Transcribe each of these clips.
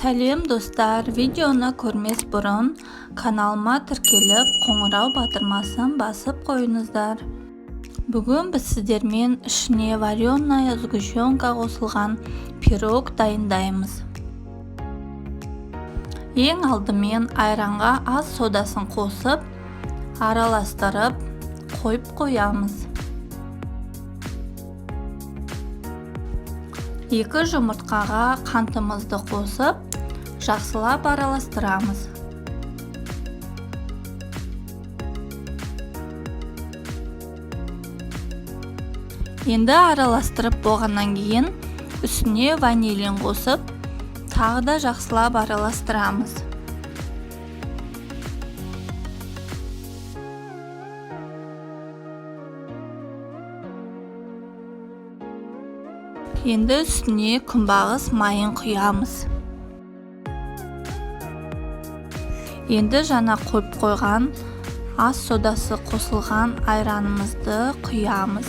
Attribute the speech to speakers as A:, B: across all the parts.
A: Сәлем достар, видеоны көрмес бұрын каналыма тіркеліп, қоңырау батырмасын басып қойыңыздар. Бүгін біз сіздермен ішіне вареная сгущенка қосылған пирог дайындаймыз. Ең алдымен айранға аз содасын қосып, араластырып, қойып қоямыз. 2 жұмыртқаға қантымызды қосып, жақсылап араластырамыз. Енді араластырып болғаннан кейін үстіне ванилин қосып, тағы да жақсылап араластырамыз. Енді үстіне күнбағыс майын құямыз. Енді жаңа қойып қойған аз содасы қосылған айранымызды құямыз.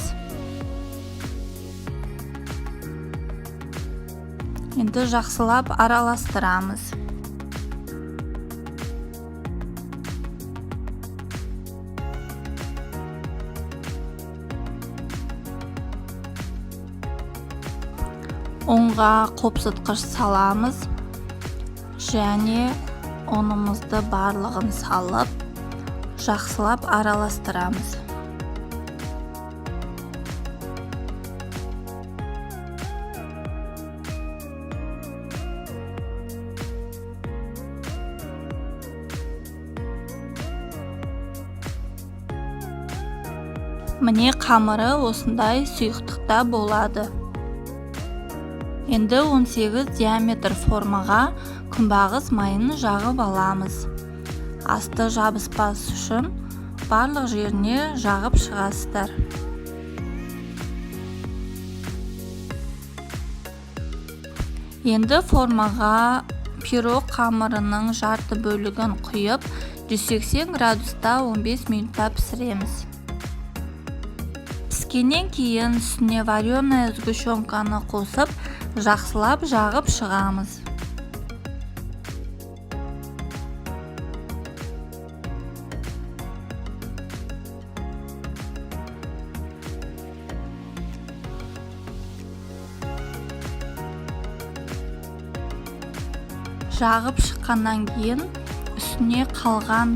A: Енді жақсылап араластырамыз. Ұнға қопсытқыш саламыз және ұнымызды барлығын салып, жақсылап араластырамыз. Міне қамыры осындай сұйықтықта болады. Енді 18 диаметр формаға күнбағыс майын жағып аламыз. Асты жабыспас үшін барлық жеріне жағып шығасыздар. Енді формаға пирог қамырының жарты бөлігін құйып, 180 градуста 15 минутта пісіреміз. Піскеннен кейін үстіне вареная сгущенканы қосып, жақсылап жағып шығамыз. Жағып шыққаннан кейін үстіне қалған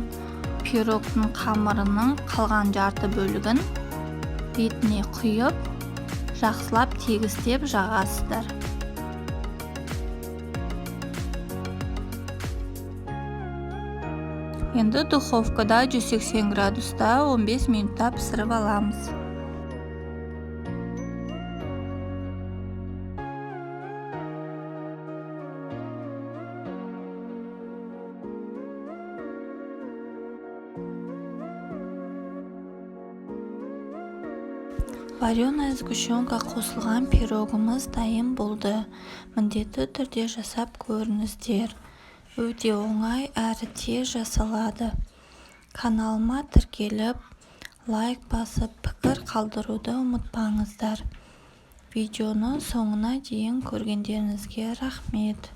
A: пирогтың қамырының қалған жарты бөлігін бетіне құйып, жақсылап тегістеп жағасыздар. Енді духовкада 180 градуста 15 минутта пісіріп аламыз. Вареная сгущенка қосылған пирогымыз дайын болды. Міндетті түрде жасап көріңіздер. Өте оңай әрі тез жасалады. Каналыма тіркеліп, лайк басып, пікір қалдыруды ұмытпаңыздар. Видеоны соңына дейін көргендеріңізге рахмет.